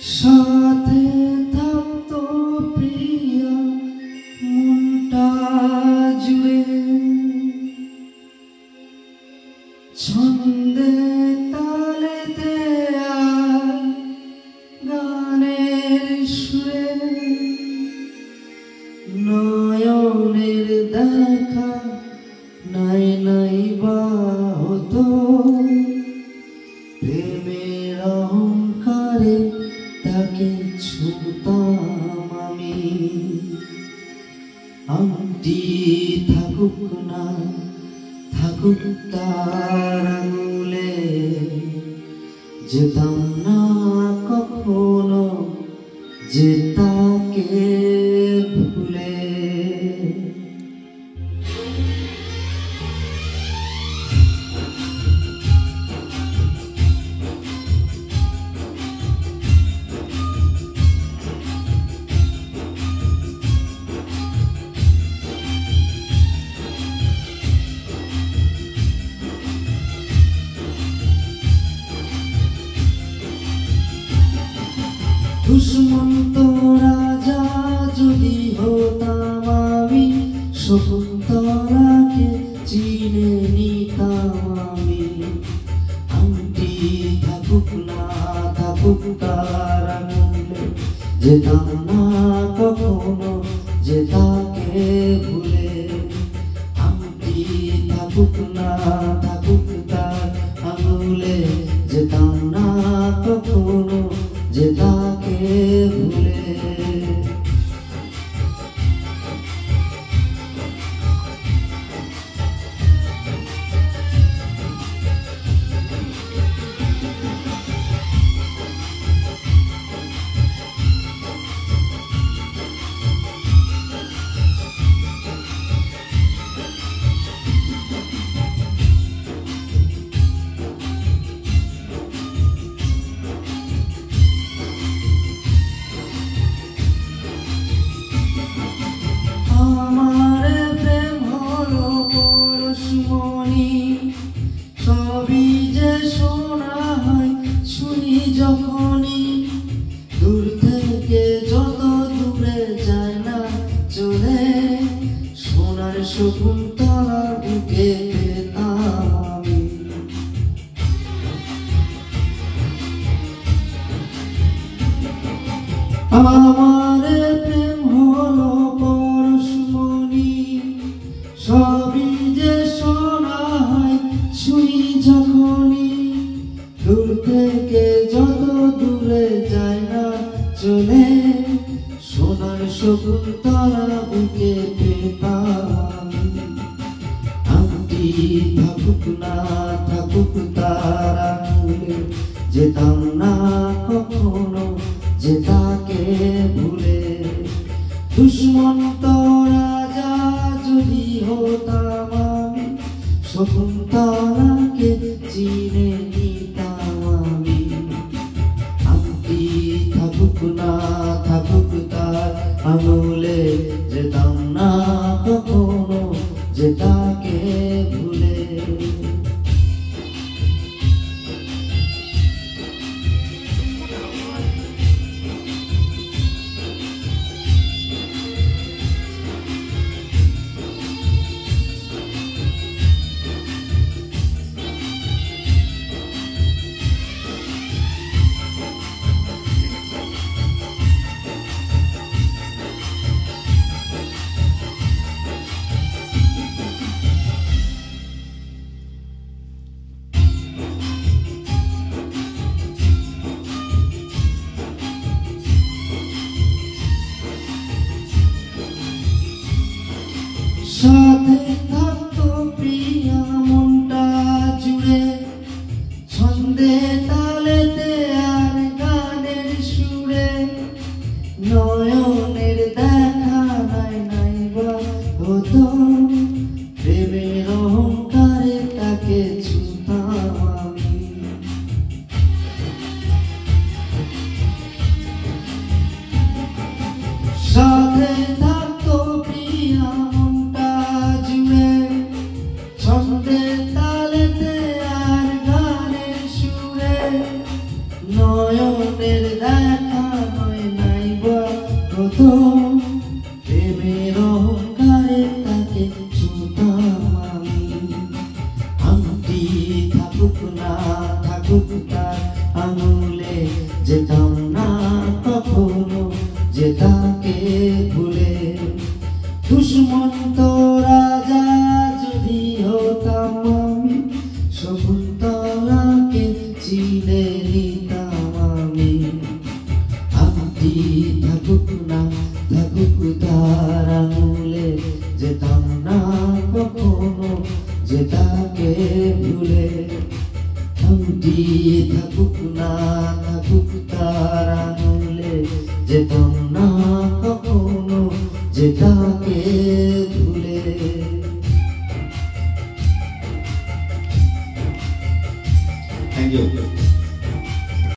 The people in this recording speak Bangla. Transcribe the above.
সাথে থাকতো প্রিয়া মনটা জুড়ে, ছন্দে তালেতে আর গানের সুরে, নয়নের দেখা নাই নাই বা হতো, প্রেমের অহংকারে তাকে ছুতাম আমি। আংটি থাকুক না থাকুক তার আঙুলে, যেতাম না কখনো যে তাকে ভুলে। দুশ্মন্ত রাজা যদি হতাম আমি, শকুন্তলাকে চিনে নিতাম আমি। আংটি থাকুক না থাকুক তার আঙুলে, যেতাম না কখনো যে তাকে ভুলে। আংটি থাকুক না থাকুক তার আঙুলে, যেতাম না কখনো যে তাকে ভুলে। সবই যে শোনা হয় শুনি যখনই, দূর থেকে যত দূরে যায় না চলে, সোনার শকুন্তলা বুকে পেতাম আমি। আমার প্রেম হলো পরশমণি, সবই যে শোনা হয় শুনি যখনই, দূর থেকে যত দূরে যায় না চলে, সোনার শকুন্তলা বুকে পেতাম। আংটি থাকুক না থাকুক তার আঙুলে, যেতাম না কখনো যে তাকে ভুলে। দুশ্মন্ত রাজা যদি হতাম আমি, শকুন্তলাকে চিনে নিতাম আমি। আংটি থাকুক না থাকুক তার আঙুলে, যেতাম না কখনো যে তাকে ভুলে। সাথে থাকতো প্রিয়া মনটা জুড়ে, ছন্দে তালেতে আর গানের সুরে, নয়নের দেখা নাই নাই বা হতো, প্রেমের অহংকারে তাকে ছুতাম আমি। সাথে থাকতো প্রিয়া মনটা জুড়ে, ছন্দে তালেতে আর গানের সুরে, থাকুক তার আঙুলে, যেতাম না কখনো যে তাকে ভুলে। দুষ্মন্ত রাজা যদি হতাম আমি, শকুন্তলাকে চিনে নিতাম আমি। আংটি থাকুক না থাকুক তার আঙুলে, যেতাম না কখনো যে তাকে ভুলে। আংটি থাকুক না থাকুক তার আঙুলে, যেতাম না কখনো যে তাকে ভুলে। Thank you.